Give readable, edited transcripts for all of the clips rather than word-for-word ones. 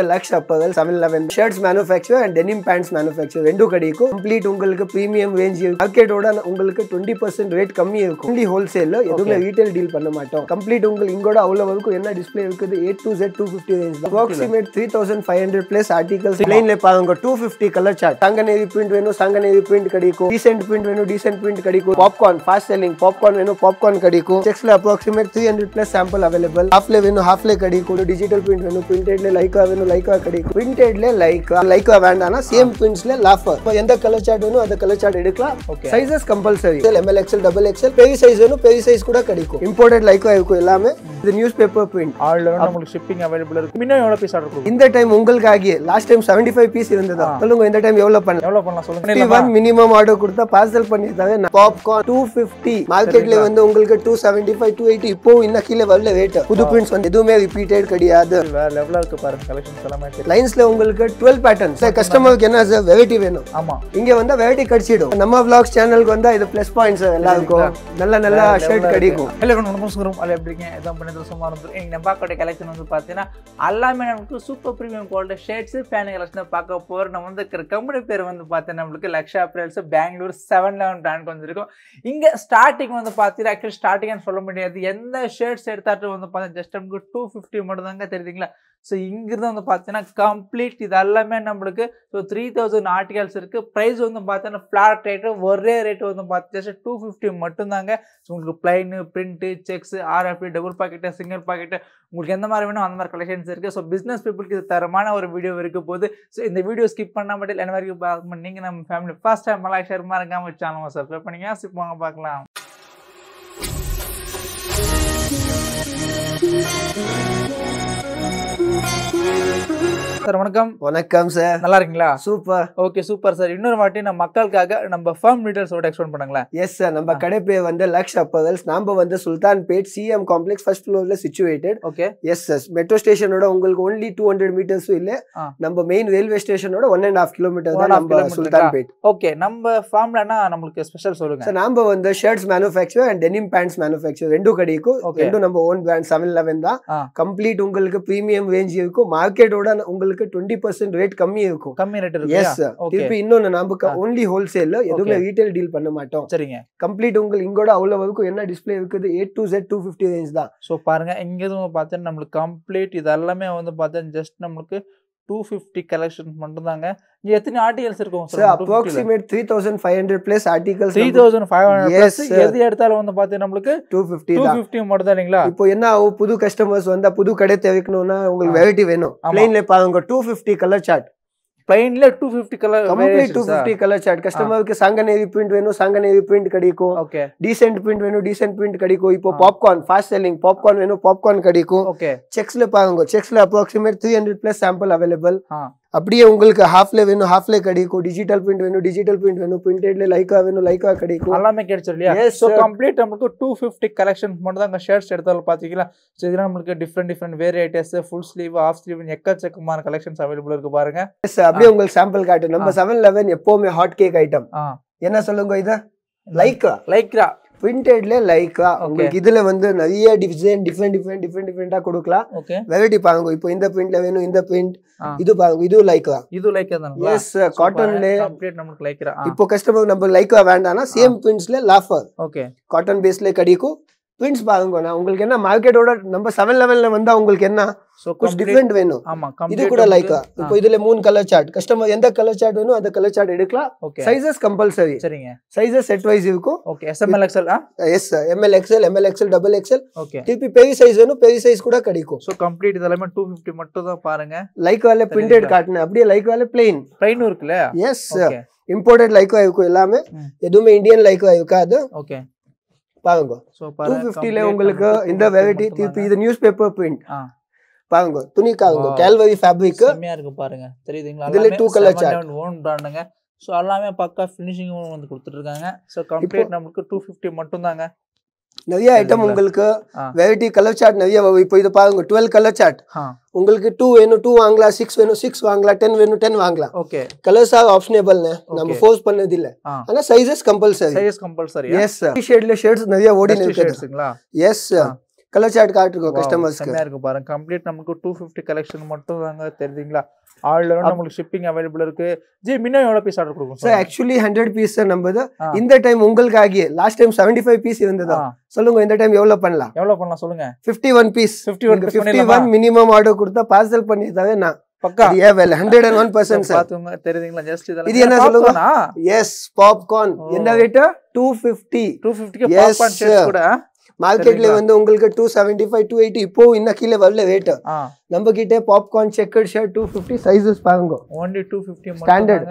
Laksh apparels 711 shirts manufacture and denim pants manufacture rendu kadikku complete ungalku premium range market oda ungalku 20% rate kammi irukum only wholesale edume retail deal panna maatom complete ungal ingoda avlo varku enna display irukudhu A to Z 250 range approximate 3500 plus articles plain le paanga 250 color chart sanganevi print venu sanganevi print kadikku decent print kadikku popcorn fast selling popcorn venu popcorn kadikku checks le approximate 300 plus sample available half le venu half le kadikku digital print venu printed le Leica venu Leica kadikku printed le Leica vandana same prints le laffer so endha color chart venu adha color chart edukla sizes compulsory ML XL double XL peri size venu peri size kuda kadikku imported Leica irukku ellame the newspaper print all level namakku shipping available irukku minna evlo piece order kodukku indha time ungalkage last time 75 piece irundha solunga indha time evlo pannalam solunga 51 minimum order kudutha parcel pannidave popcorn 250 market le vandu ungalku 275 280 ipo inna kile varla rate pudu prints vandu edume repeated kadiyadu level irukku parunga collections lines la ungalku 12 patterns customer ku enna variety venum ama inge vanda variety kadichidum Namma vlogs channel ku vanda idu plus points ellarkum nalla shirt kadikum hello namaskaram alla eppdinga edam panidhu sumaru inga namba kode collection vandu pathina allame namakku super premium quality shirts fan collection paaka por nam vanda company per vandu pathina namakku Laksh apparels Bangalore 711 brand vandirukum inga starting vandu pathina actually starting and follow mudiyadhu endha shirts eduthattu vandu pathina just namukku 250 mattum danga theriyudingla so ingirda vandu pathina complete idu allame namakku so 3000 articles irukku price vandu pathina flat rate ஒரே rate vandu pathina just 250 mattum danga so உங்களுக்கு plain print checks RFP double pocket single pocket உங்களுக்கு எந்த மாதிரி வேணும் அந்த மாதிரி collections இருக்கு so business people க்கு இது தரமான ஒரு வீடியோ இருக்க போகுது so இந்த வீடியோ ஸ்கிப் பண்ணாம மட்டும் என்ன வரைக்கும் பாருங்க நீங்க நம்ம family first time like share மறக்காம சேனலை சப்ஸ்கிரைப் பண்ணுங்க ஸ்கிப் வாங்க பார்க்கலாம் சார் வணக்கம் சார் நல்லா இருக்கீங்களா சூப்பர் ஓகே சூப்பர் சார் இன்னொரு வாட்டி நம்ம மக்களுக்காக நம்ம ஃபர்ம் டீடைல்ஸ் ஓட எக்ஸ்பிளைன் பண்ணுங்களா எஸ் சார் நம்ம கடை பேர் வந்து Laksh apparels நாம வந்து Sultanpet C.M Complex ஃபர்ஸ்ட் ஃப்ளோர்ல situated okay yes sir metro ஸ்டேஷனோட உங்களுக்கு only 200 மீட்டர்ஸ் இல்ல நம்ம மெயின் ரயில்வே ஸ்டேஷனோட 1.5 கிலோமீட்டர் தான் நம்ம Sultanpet ஓகே நம்ம ஃபார்ம்லனா நமக்கு ஸ்பெஷல் சொல்லுங்க சார் நாம வந்து shirts manufacture and denim pants manufacture ரெண்டு கடைக்கு ரெண்டு நம்ம ஓன் பிராண்ட் 711 தான் கம்ப்ளீட் உங்களுக்கு பிரீமியம் ரேஞ்ச் இருக்கும் மார்க்கெட்டோட உங்களுக்கு 20% ரேட் கம்மி இருக்கும் கம்மி ரேட் இருக்கு எஸ் திருப்பி இன்னொன்னு நமக்கு only wholesale எதுமே ரீட்டைல் டீல் பண்ண மாட்டோம் சரிங்க கம்ப்ளீட் உங்களுக்கு இங்கோட அவ்வளவு வரைக்கும் என்ன டிஸ்ப்ளே இருக்குது A to Z 250 ரேஞ்ச் தான் சோ பாருங்க இங்க எதுவும் பார்த்தா நமக்கு கம்ப்ளீட் இது எல்லாமே வந்து பார்த்தா ஜஸ்ட் நமக்கு 250 collections மட்டும் தாங்க இங்க எத்தனை ஆர்டிகல்ஸ் இருக்கும் sir approximate 3500 plus articles 3500 plus எது எடுத்தாலும் வந்து பாத்தீங்க நமக்கு 250 மட்டும் தான் இல்லீங்களா இப்போ என்ன புது கஸ்டமர்ஸ் வந்தா புது கடை தேவைக்கணும்னா உங்களுக்கு வெரைட்டி வேணும் plainல பாருங்க 250 கலர் சார்ட் plainல 250 கலர் complete 250 கலர் சார்ட் கஸ்டமருக்கு sanganevi print வேணும் sanganevi print கடிக்கும் ஓகே decent print வேணும் decent print கடிக்கும் இப்போ popcorn fast selling popcorn வேணும் popcorn கடிக்கும் ஓகே செக்ஸ்ல பாருங்க செக்ஸ்ல approximate 300 plus sample available அப்படியே உங்களுக்கு ஹாஃப்ல வேணும் ஹாஃப்ல கடிக்கும் டிஜிட்டல் பிரிண்ட் வேணும் பிரிண்டட்ல லைக்கா வேணும் லைக்கா கடிக்கும் எல்லாமே கிடைச்சிரும் இல்லையா சோ கம்ப்ளீட் நமக்கு 250 கலெக்ஷன்ஸ் மட்டும் தான் ஷர்ட்ஸ் எடுத்தாலும் பாத்தீங்களா சோ இதெல்லாம் நமக்கு different varieties full sleeve half sleeve எக்கச்சக்கமான கலெக்ஷன்ஸ் அவைலபிள் இருக்கு பாருங்க எஸ் அப்படியே உங்களுக்கு சாம்பிள் காட்டு நம்ம 711 எப்பவுமே ஹாட் கேக் ஐட்டம் என்ன சொல்லுங்க இத லைக்ரா பிரிண்டட்ல லைக்கா உங்களுக்கு இதுல வந்து நிறைய டிசைன் டிஃபரெண்டா கொடுக்கலாம் வெரைட்டி பாருங்க இப்போ இந்த பிரிண்ட்ல வேணும் இந்த பிரிண்ட் இது பாருங்க இது லைக்கா தான் எஸ் காட்டன்ல கம்ப்ளீட் நமக்கு லைக்ரா இப்போ கஸ்டமர் நம்ம லைக்கா வேண்டாம்னா சேம் பிரிண்ட்ஸ்ல லாஃபர் ஓகே காட்டன் பேஸ்ல கடிக்கும் பிரிண்ட்ஸ் பாருங்க நான் உங்களுக்கு என்ன மார்க்கெட்டோட நம்ம 711ல வந்தா உங்களுக்கு என்ன சோ கொஞ்சம் டிஃபரெண்ட் வேணும் ஆமா இது கூட லைக்கா இப்போ இதுல மூணு கலர் சார்ட் கஸ்டமர் எந்த கலர் சார்ட் வேணும் அந்த கலர் சார்ட் எடுக்கலாம் சைஸஸ் கம்பல்சரி சரிங்க சைஸஸ் செட் வைஸ் இருக்கும் okay SML XL S ML XL double XL okay திருப்பி பெரிய சைஸ் வேணும் பெரிய சைஸ் கூட கிடைக்கும் சோ கம்ப்ளீட் இதெல்லாம் 250 மட்டும் தான் பாருங்க லைக்கால பிரிண்டட் காட்டணும் அப்படியே லைக்கால plain இருக்குல எஸ் இம்போர்ட்டட் லைக்கா இருக்கும் எல்லாமே எதுமே இந்தியன் லைக்கா இருக்காது ஓகே பாருங்க 250 ல உங்களுக்கு இந்த வெரைட்டி திருப்பி இது நியூஸ் பேப்பர் பிரிண்ட் பாருங்க துணி காங்க கேல்வரி ஃபேப்ரிக் செமையா இருக்கு பாருங்க தெரியுதுங்களா இதுல 2 கலர் சார்ட் ஓன் பிராண்டுங்க சோ எல்லாமே பக்கா ஃபினிஷிங் வந்து கொடுத்துட்டு இருக்காங்க சோ கம்ப்ளீட் நமக்கு 250 மட்டும் தாங்க நிறைய ஐட்டம் உங்களுக்கு வெரைட்டி கலர் சார்ட் நிறைய இப்போ இது பாருங்க 12 கலர் சார்ட் உங்களுக்கு 2 வேணும் 2 வாங்கலாம் 6 வேணும் 6 வாங்கலாம் 10 வேணும் 10 வாங்கலாம் ஓகே கலர்ஸ் ஆர் ஆப்ஷனபிள் நம்ம ஃபோர்ஸ் பண்ணது இல்ல ஆனா சைஸஸ் கம்பல்சரி எஸ் டி-ஷர்ட்ல ஷர்ட்ஸ் நிறைய ஓடி இருக்குங்களா எஸ் கலர் சார்ட் காட்டுறோம் கஸ்டமர்ஸ்க்கு. செமையா இருக்கு பாருங்க. கம்ப்ளீட் நமக்கு 250 கலெக்ஷன் மட்டும் தாங்க தெரியுதுங்களா. ஆல் ஓவர் நமக்கு ஷிப்பிங் அவைலபிள் இருக்கு. ஜி மினிமம் எவ்வளவு பீஸ் ஆர்டர் கொடுக்கும் சார்? ஆக்சுவலி 100 பீஸ் சார் நம்மது. இந்த டைம் உங்களுக்காக லாஸ்ட் டைம் 75 பீஸ் இருந்ததா? சொல்லுங்க இந்த டைம் எவ்வளவு பண்ணலாம்? எவ்வளவு பண்ணலாம் சொல்லுங்க? 51 பீஸ். 51 மினிமம் ஆர்டர் கொடுத்தா பார்சல் பண்ணி தரவே நான் பக்கா. ये वेल 101% சார். பாத்துங்க தெரியுதுங்களா. ஜஸ்ட் இதெல்லாம் இது என்ன சொல்லுங்க? S popcorn. என்ன ரேட்? 250. 250 க்கு பாப்கார்ன் ஷேர்ஸ் கூட மார்க்கெட்ல வந்து உங்களுக்கு 275 280 இப்போ இன்ன கீழ வரல ரேட். நம்ம கிட்ட பாப்கார்ன் செக்கர்ட் ஷர்ட் 250 சைஸஸ் பாருங்க. only 250 மட்டும் ஸ்டாண்டர்ட்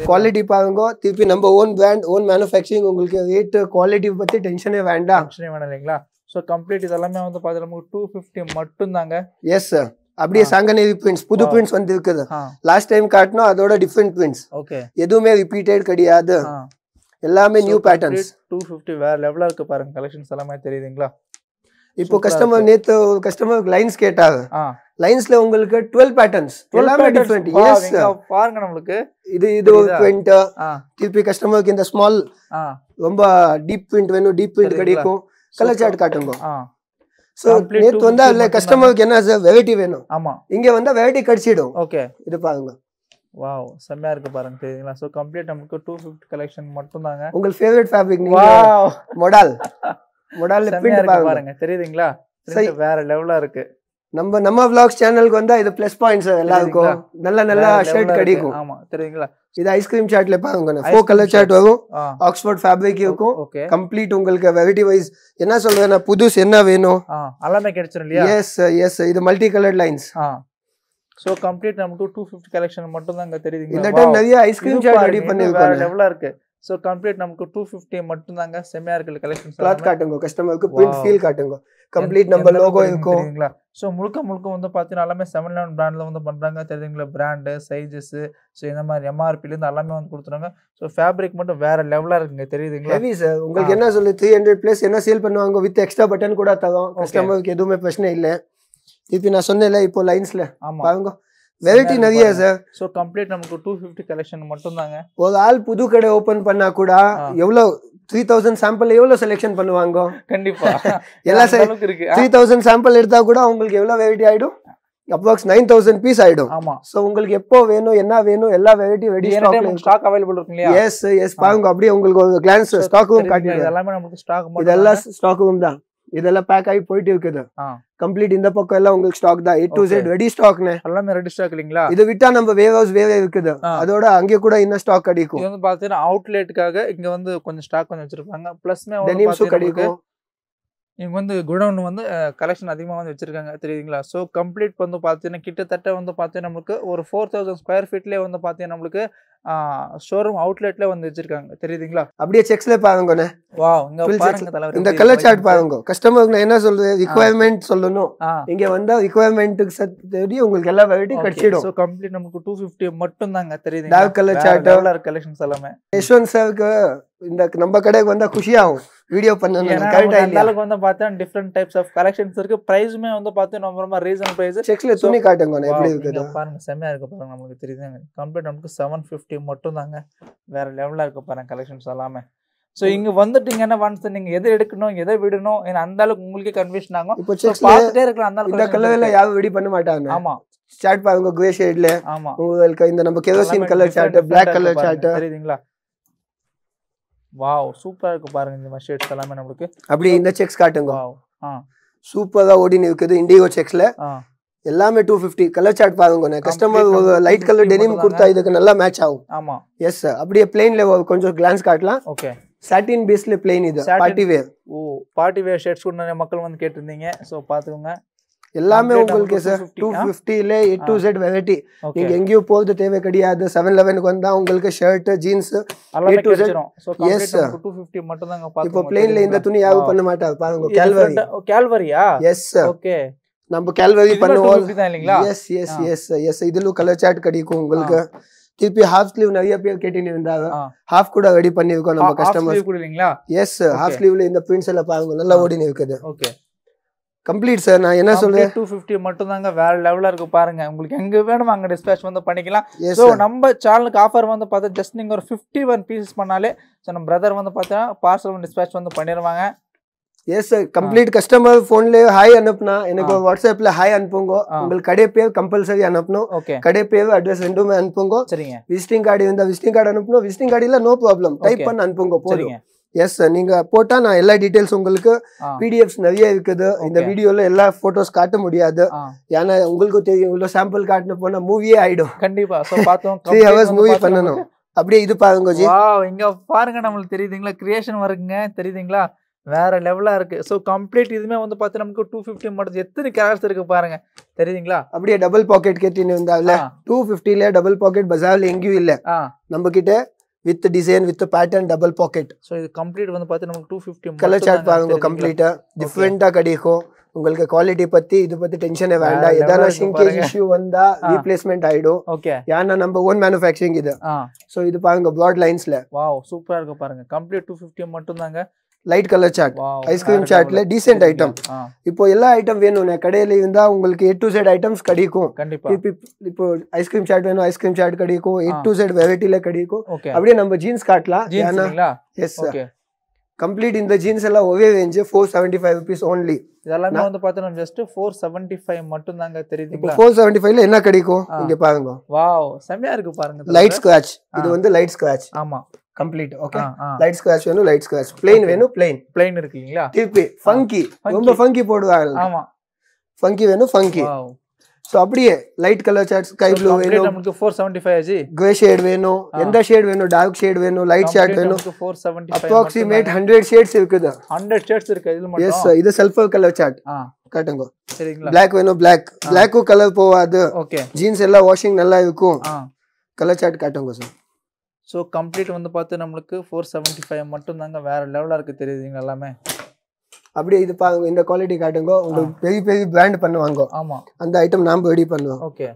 குவாலிட்டி பாருங்க. திருப்பி நம்ம ஓன் பிராண்ட் ஓன் மேனுஃபேக்சரிங். உங்களுக்கு ரேட் குவாலிட்டி பத்தி டென்ஷனே வேண்டாம். டென்ஷனே வேண்டாம் இல்லீங்களா. சோ கம்ப்ளீட் இதெல்லாம் வந்து பாத்தா நமக்கு 250 மட்டும் தாங்க. Yes sir. அப்படியே சங்கநேவி பிரிண்ட்ஸ் புது பிரிண்ட்ஸ் வந்து இருக்குது. லாஸ்ட் டைம் காட்டினோம் அதோட டிஃபரெண்ட் பிரிண்ட்ஸ். ஓகே. எதுவுமே ரிப்பீட்டட் கிடையாது. எல்லாமே நியூ பேட்டர்ன்ஸ். 250 வேற லெவலா இருக்கு பாருங்க. கலெக்ஷன்ஸ் எல்லாமே தெரியுதுங்களா. இப்போ கஸ்டமர் நேத்து கஸ்டமர் லைன்ஸ் கேட்டாங்க. லைன்ஸ்ல உங்களுக்கு 12 பேட்டர்ன்ஸ் எல்லாமே டிஃபரெண்ட். எஸ் பாருங்க நமக்கு இது ஒரு பிரிண்ட். திருப்பி கஸ்டமருக்கு இந்த ஸ்மால் ரொம்ப டீப் பிரிண்ட் வேணும். டீப் பிரிண்ட் கிடைக்கும். கலர் சார்ட் காட்டுங்க. சோ நேத்து வந்தா இல்ல கஸ்டமருக்கு என்ன சார் வெரைட்டி வேணும். ஆமா இங்க வந்தா வெரைட்டி கிடைச்சிடும். ஓகே. இது பாருங்க. வாவ் செமையா இருக்கு பாருங்க தெரியுங்களா. சோ கம்ப்ளீட் நமக்கு 250 கலெக்ஷன் மட்டும் தாங்க. உங்க ஃபேவரட் ஃபேப்ரிக் நீங்க மாடல்ல பிரிண்ட் பாருங்க தெரியுதுங்களா. பிரிண்ட் வேற லெவலா இருக்கு. நம்ம vlogs சேனலுக்கு வந்தா இது ப்ளஸ் பாயிண்ட்ஸ் எல்லாருக்கும். நல்ல ஷர்ட் கிடைக்கும். ஆமா தெரியுங்களா. இது ஐஸ்கிரீம் சார்ட்ல பாருங்க. 4 கலர் சார்ட் வரும். ஆக்ஸ்போர்ட் ஃபேப்ரிக் இருக்கும். கம்ப்ளீட் உங்களுக்கு வெரைட்டி வைஸ் என்ன சொல்றேன்னா புதுஸ் என்ன வேணும் எல்லாமே கிடைச்சிரும் இல்லையா. எஸ் இது multi coloured lines. So complete நமக்கு 250 கலெக்ஷன் மட்டும் தாங்க தெரியுதுங்க. இந்த டைம் நிறைய ஐஸ்கிரீம் சார்ட் ரெடி பண்ணிருக்காங்க. வேற லெவலா இருக்கு. சோ கம்ப்ளீட் நமக்கு 250 மட்டும் தாங்க. செமையா இருக்கு கலெக்ஷன்ஸ். கிளாத் காட்டுங்க கஸ்டமருக்கு. பிரிண்ட் ஃபீல் காட்டுங்க. கம்ப்ளீட் நம்ம லோகோ இருக்கும் தெரியுங்களா. சோ முழுக்க வந்து பாத்தீங்கன்னா எல்லாமே 711 பிராண்ட்ல வந்து பண்றாங்க தெரியுங்களா. பிராண்ட் சைஸஸ் சோ இந்த மாதிரி MRP ல இருந்து எல்லாமே வந்து கொடுத்துறாங்க. சோ ஃபேப்ரிக் மட்டும் வேற லெவலா இருக்குங்க தெரியுதுங்களா. Heavy sir. உங்களுக்கு என்ன சொல்லு 300 பிளஸ் என்ன சேல் பண்ணுவாங்க வித் எக்ஸ்ட்ரா பட்டன் கூட தரோம். கஸ்டமருக்கு எதுவுமே பிரச்சனை இல்ல. இப்போ நான் சொன்னேன்ல இப்போ லைன்ஸ்ல பாருங்க வெரைட்டி நிறைய சார். சோ கம்ப்ளீட் நமக்கு 250 கலெக்ஷன் மட்டும் தாங்க. ஒரு ஆள் புது கடை ஓபன் பண்ணா கூட எவ்வளவு 3000 சாம்பிள் எவ்வளவு செலக்ஷன் பண்ணுவாங்க. கண்டிப்பா எல்லா அளவுக்கு இருக்கு. 3000 சாம்பிள் எடுத்தா கூட உங்களுக்கு எவ்வளவு வெரைட்டி ஆயிடும். அப்ராக்ஸ் 9000 பீஸ் ஆயிடும். ஆமா. சோ உங்களுக்கு எப்போ வேணும் என்ன வேணும் எல்லா வெரைட்டி ரெடி ஸ்டாக் அவைலபிள் இருக்கு இல்லையா. எஸ் பாருங்க அப்படியே உங்களுக்கு ஒரு கிளான்ஸ் ஸ்டாக்கும் காட்டிடுறேன். இதெல்லாம் நமக்கு ஸ்டாக் மட்டும். இதெல்லாம் ஸ்டாக்கும் தான். இதெல்லாம் பேக் ஆகி போயிட்டு இருக்குது. கம்ப்ளீட் இந்த பக்கம் எல்லாம் உங்களுக்கு ஸ்டாக் தான். A to Z ரெடி ஸ்டாக்னே எல்லாமே ரெடி ஸ்டாக் இல்லீங்களா. இது விட்டா நம்ம வேர் ஹவுஸ் வேற இருக்குது. அதோட அங்கே கூட இன்ன ஸ்டாக் கிடைக்கும். இது வந்து பாத்தீங்கன்னா அவுட்லெட்காக இங்க வந்து கொஞ்சம் ஸ்டாக் கொஞ்சம் வச்சிருப்பாங்க. பிளஸ்மே டெனிம்ஸ் கிடைக்கும். இங்க வந்து குடவுன் வந்து கலெக்ஷன் அதிகமா வந்து வச்சிருக்காங்க தெரியுதுங்களா. சோ கம்ப்ளீட் வந்து பாத்தீங்கன்னா கிட்டத்தட்ட வந்து பாத்தீங்கன்னா நமக்கு ஒரு 4000 ஸ்கொயர் ஃபீட்லயே வந்து பாத்தீங்கன்னா நமக்கு ஷோரூம் அவுட்லெட்ல வந்து வச்சிருக்காங்க தெரியுதுங்களா. அப்படியே செக்ஸ்ல பாருங்கண்ணே. வாவ் இங்க பாருங்க தலைவர். இந்த கலர் சார்ட் பாருங்க. கஸ்டமருக்கு என்ன சொல்றது ரிக்வயர்மென்ட் சொல்லணும். இங்க வந்தா ரிக்வயர்மென்ட்க்கு சரி உங்களுக்கு எல்லா வெரைட்டி கிடைச்சிடும். சோ கம்ப்ளீட் நமக்கு 250 மட்டும் தாங்க தெரியுதுங்களா. Dark colour chart colour collections எல்லாமே. யஷ்வந்த் சாருக்கு இந்த நம்ம கடைக்கு வந்தா குஷியாகும் வீடியோ பண்ணனும். கரெக்ட்டா இல்ல அளவுக்கு வந்து பார்த்தா டிஃபரண்ட் டைப்ஸ் ஆஃப் கலெக்ஷன்ஸ் இருக்கு. பிரைஸ்மே வந்து பார்த்தா ரொம்ப ரீசனபிள் பிரைஸ். செக்ஸ்ல துணி காட்டுங்க எப்படி இருக்குது பாருங்க. செமையா இருக்கு பாருங்க. நமக்கு தெரியுதுங்க. கம்ப்ளீட் நமக்கு 750 மட்டும் தாங்க. வேற லெவலா இருக்கு பாருங்க கலெக்ஷன்ஸ் எல்லாமே. சோ இங்க வந்துட்டீங்கன்னா ஒன்ஸ் நீங்க எதை எடுக்கணும் எதை விடணும் அந்த அளவுக்கு உங்களுக்கே கன்ஃபியூஷன் ஆகும். இப்போ பார்த்துட்டே இருக்கலாம். அந்த அளவுக்கு இந்த கலர்ல யாரும் ரெடி பண்ண மாட்டாங்க. ஆமா சார்ட் பாருங்க கிரே ஷேட்ல. ஆமா உங்களுக்கு இந்த நம்ம kerosene colour chart Black colour chart தெரியுதுங்களா. வாவ் சூப்பரா இருக்கு பாருங்க. இந்த ஷேட்ஸ் எல்லாமே நமக்கு அப்படியே இந்த செக்ஸ் காட்டுங்க. வாவ் சூப்பரா ஓடினி இருக்குது இண்டிகோ செக்ஸ்ல. எல்லாமே 250 கலர் சார்ட் பாருங்க. கஸ்டமர் லைட் கலர் டெனிம் கொடுத்தா இதுக்கு நல்லா மேட்ச் ஆகும். ஆமா எஸ் அப்படியே பிளைன்ல கொஞ்சம் கிளான்ஸ் காட்டலாம். ஓகே சாட்டின் பேஸ்ல பிளைன் இது பார்ட்டி வேர். ஓ பார்ட்டி வேர் ஷர்ட்ஸ் கூட நிறைய மக்கள் வந்து கேட்டிருந்தீங்க. சோ பாத்துக்கோங்க. எல்லாமே உங்களுக்கு சார் 250 ல A to Z வெரைட்டி. நீங்க எங்கேயோ போறது தேவை கிடையாது. 711 க்கு வந்தா உங்களுக்கு shirt jeans A to Z. So complete 250 மட்டும் தாங்க பாத்துங்க. இப்போ பிளைன்ல இந்த துணி யாரும் பண்ண மாட்டாங்க பாருங்க. கேல்வரி. கேல்வரியா? எஸ் ஓகே நம்ம கேல்வரி பண்ணுவோம். எஸ் இதுல கலர் சார்ட் கிடைக்கும் உங்களுக்கு. திருப்பி ஹாஃப் ஸ்லீவ் நிறைய பேர் கேட்டினு இருந்தாங்க. ஹாஃப் கூட ரெடி பண்ணிருக்கோம் நம்ம கஸ்டமர்ஸ் கூட இல்லீங்களா. எஸ் ஹாஃப் ஸ்லீவ்ல இந்த பிரிண்ட்ஸ் எல்லாம் பாருங்க நல்லா ஓடினு இருக்குது. Okay complete sir. நான் என்ன சொல்றேன் 250 மட்டும் தாங்க. வேற லெவலா இருக்கு பாருங்க. உங்களுக்கு எங்க வேணுமோ அங்க டிஸ்பேட்ச் வந்து பண்ணிக்கலாம். சோ நம்ம சேனலுக்கு ஆஃபர் வந்து பார்த்தா ஜஸ்ட் நீங்க ஒரு 51 பீசஸ் பண்ணாலே சோ நம்ம பிரதர் வந்து பார்த்தா பார்சல் வந்து டிஸ்பேட்ச் வந்து பண்ணிடுவாங்க. எஸ் சார் கம்ப்ளீட் கஸ்டமர் போன்ல ஹாய் அனுப்புனா எனக்கு வாட்ஸ்அப்ல ஹாய் அனுப்புங்க உங்களுக்கு கடை பேர் கம்பல்சரி அனுப்பணும் கடை பேர் அட்ரஸ் ரெண்டுமே அனுப்புங்க சரிங்க விசிட்டிங் கார்டு இருந்தா விசிட்டிங் கார்டு அனுப்பணும் விசிட்டிங் கார்டு இல்ல நோ ப்ராப்ளம் டைப் பண்ணி அனுப்புங்க போதும் எஸ் சார் நீங்க போட்டா நான் எல்லா டீடைல்ஸ் உங்களுக்கு பிடிஎஃப்ஸ் நிறைய இருக்குது இந்த வீடியோல எல்லா போட்டோஸ் காட்ட முடியாது ஏன்னா உங்களுக்கு தெரியும் இவ்வளவு சாம்பிள் காட்டின போனா மூவியே ஆயிடும் கண்டிப்பா சோ பார்த்தோம் 3 hours மூவி பண்ணணும் அப்படியே இது பாருங்க ஜி வாவ் இங்க பாருங்க நமக்கு தெரியுதுங்களா கிரியேஷன் வருங்க தெரியுதுங்களா வேற லெவலா இருக்கு சோ கம்ப்ளீட் இதுமே வந்து பாத்து நமக்கு 250 மட்டும் எத்தனை கலர்ஸ் இருக்கு பாருங்க தெரியுதுங்களா அப்படியே டபுள் பாக்கெட் கேட்டினு இருந்தால 250 ல டபுள் பாக்கெட் பஜார்ல எங்கேயும் இல்ல நம்ம கிட்ட with design with pattern double pocket so இது கம்ப்ளீட் வந்து பாத்து நமக்கு 250 கலர் சார்ட் பாருங்க கம்ப்ளீட்டா டிஃபரண்டா கிடைக்கும் உங்களுக்கு குவாலிட்டி பத்தி இது பத்தி டென்ஷனே வேண்டாம் ஏதான ஷிங்கேஜ் இஷ்யூ வந்தா ரீப்ளேஸ்மென்ட் ஆயிடும் ஓகே யானா நம்ம ஓன் manufacturing இது சோ இது பாருங்க broad linesல வாவ் சூப்பரா இருக்கு பாருங்க கம்ப்ளீட் 250 மட்டும் தாங்க லைட் கலர் சார்ட் ஐஸ்கிரீம் சார்ட்ல டீசென்ட் ஐட்டம் இப்போ எல்லா ஐட்டம் வேணும்னே கடையில இருந்தா உங்களுக்கு A to Z ஐட்டம்ஸ் கிடைக்கும் கண்டிப்பா இப்போ ஐஸ்கிரீம் சார்ட் வேணும் ஐஸ்கிரீம் சார்ட் கிடைக்கும் A to Z வெரைட்டில கிடைக்கும் அப்படியே நம்ம ஜீன்ஸ் காட்டலாம் ஜீன்ஸ்ங்களா எஸ் ஓகே கம்ப்ளீட் இந்த ஜீன்ஸ் எல்லாம் ஒரே ரேஞ்ச் 475 rupees only இதெல்லாம் வந்து பார்த்தா ஜஸ்ட் 475 மட்டும் தாங்க தெரியுதுங்களா 475 ல என்ன கிடைக்கும் இங்க பாருங்க வாவ் செமையா இருக்கு பாருங்க லைட் ஸ்கிராட்ச் இது வந்து லைட் ஸ்கிராட்ச் ஆமா கம்ப்ளீட் ஓகே லைட் ஸ்கிராட்ச் வேணும் லைட் ஸ்கிராட்ச் ப்ளைன் வேணும் ப்ளைன் இருக்குங்களா திருப்பி ஃபங்கி ரொம்ப ஃபங்கி போடுவாங்க ஆமா ஃபங்கி வேணும் ஃபங்கி வாவ் சோ அப்படியே light colour chart sky blue வேணும் நமக்கு 475 ஜி கிரே ஷேட் வேணும் எந்த ஷேட் வேணும் டார்க் ஷேட் வேணும் லைட் ஷேட் வேணும் 475 அப்ராக்ஸிமேட் 100 ஷேட்ஸ் இருக்குது 100 ஷேட்ஸ் இருக்கு இதுல மட்டும் எஸ் இது சல்ஃபர் கலர் சார்ட் காட்டுங்க சரிங்களா Black வேணும் Black கலர் போவாது ஓகே ஜீன்ஸ் எல்லாம் வாஷிங் நல்லா இருக்கும் கலர் சார்ட் காட்டுங்க சார் சோ கம்ப்ளீட் வந்து பார்த்து நமக்கு 475 மட்டும் தாங்க வேற லெவலா இருக்கு தெரியுதுங்க எல்லாமே அப்படியே இது பாருங்க இந்த குவாலிட்டி காட்டுங்க உங்களுக்கு பெரிய பெரிய பிராண்ட் பண்ணுவாங்க ஆமா அந்த ஐட்டம் நாம ரெடி பண்ணுவோம் ஓகே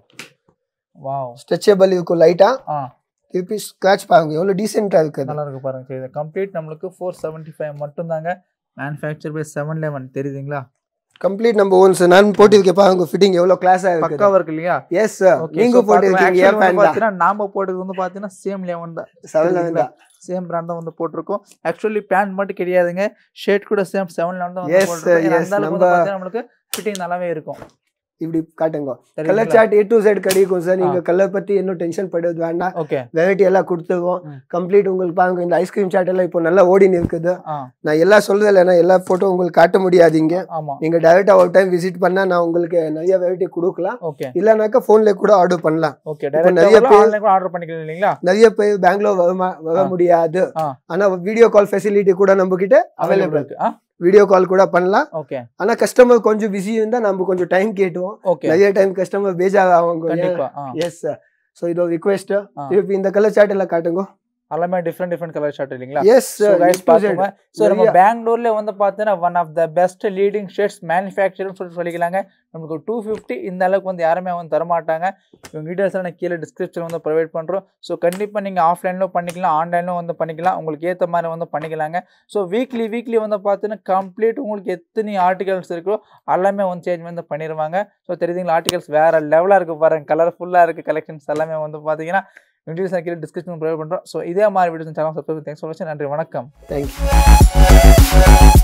வாவ் ஸ்ட்ரெச்சபிள் இருக்கும் லைட்டா திருப்பி ஸ்கிராட்ச் பாருங்க எவ்வளவு டீசென்ட்டா இருக்கு நல்லா இருக்கு பாருங்க இது கம்ப்ளீட் நமக்கு 475 மட்டும் தாங்க manufactured by 711 தெரியுதுங்களா கம்ப்ளீட் நம்ம ஓன்ஸ் நான் போட்டுருக்கேன் பாருங்க ஃபிட்டிங் எவ்வளவு கிளாஸா இருக்கு பக்காவா இருக்கு இல்லையா எஸ் சார் நீங்க போட்டுருக்கீங்க ஏன் பாத்தீங்கன்னா நாம போட்டது வந்து பாத்தீங்கன்னா சேம் 11 தான் 711 தான் சேம் பிராண்ட் தான் வந்து போட்டுருக்கோம் एक्चुअली பேண்ட் மட்டும் கிடையாதுங்க ஷர்ட் கூட சேம் 711 தான் வந்து போட்டுருக்கோம் அதனால வந்து பாத்தீங்கன்னா நமக்கு ஃபிட்டிங் நல்லாவே இருக்கும் இப்படி காட்டுங்க colour chart A to Z கிடைக்கும் சார் நீங்க கலர் பத்தி இன்னும் டென்ஷன் படுறது வேண்டாம் வெரைட்டி எல்லாம் கொடுத்துருவோம் கம்ப்ளீட் உங்களுக்கு பாருங்க இந்த ஐஸ்கிரீம் சார்ட் எல்லாம் இப்போ நல்லா ஓடின்னு இருக்குது நான் எல்லாம் சொல்றதில்ல ஏன்னா எல்லா போட்டோ உங்களுக்கு காட்ட முடியாதீங்க நீங்க டைரக்டா ஒரு டைம் விசிட் பண்ணா நான் உங்களுக்கு நிறைய வெரைட்டி கொடுக்கலாம் இல்லனாக்கா போன்ல கூட ஆர்டர் பண்ணலாம் நிறைய பேர் ஆர்டர் பண்ணிக்கலாம் இல்லீங்களா நிறைய பேர் பெங்களூர் வர முடியாது ஆனா வீடியோ கால் ஃபெசிலிட்டி கூட நம்ம கிட்ட அவைலபிள் இருக்கு வீடியோ கால் கூட பண்ணலாம் ஆனா கஸ்டமர் கொஞ்சம் பிஸி இருந்தா நம்ம கொஞ்சம் டைம் கேட்டுவோம் நிறைய டைம் கஸ்டமர் பேஜாக ஆவாங்க எஸ் சார் சோ இதோ ரிக்வெஸ்ட் திருப்பி இந்த கலர் சார்ட் எல்லாம் காட்டுங்க எல்லாமே டிஃபரெண்ட் கலர் ஷர்ட் இல்லீங்களா எஸ் गाइस பாருங்க சோ நம்ம பெங்களூர்ல வந்து பார்த்தா one of the best leading shirts manufacturer சொல்லிக்கலாங்க நமக்கு 250 இந்த அளவுக்கு வந்து யாருமே வந்து தர மாட்டாங்க இவங்க டீடைல்ஸ் நான் கீழ டிஸ்கிரிப்ஷன் வந்து ப்ரொவைட் பண்றோம் சோ கண்டிப்பா நீங்க ஆஃப்லைன்ல பண்ணிக்கலாம் ஆன்லைன்ல வந்து பண்ணிக்கலாம் உங்களுக்கு ஏத்த மாதிரி வந்து பண்ணிக்கலாங்க சோ வீக்லி வந்து பார்த்தா கம்ப்ளீட் உங்களுக்கு எத்தனை ஆர்டிகல்ஸ் இருக்கோ எல்லாமே வந்து சேஞ்ச் வந்து பண்ணிடுவாங்க சோ தெரியுதுங்களா ஆர்டிகல்ஸ் வேற லெவலா இருக்கு பாருங்க கலர்ஃபுல்லா இருக்கு கலெக்ஷன்ஸ் எல்லாமே வந்து பாத்தீங்கன்னா வீடியோஸ் நான் கீழே டிஸ்கிரிப்ஷன் ப்ரொவைட் பண்ணுறோம் ஸோ இதே மாதிரி videos channel subscribe thanks for வாட்சிங் நன்றி வணக்கம் தேங்க்யூ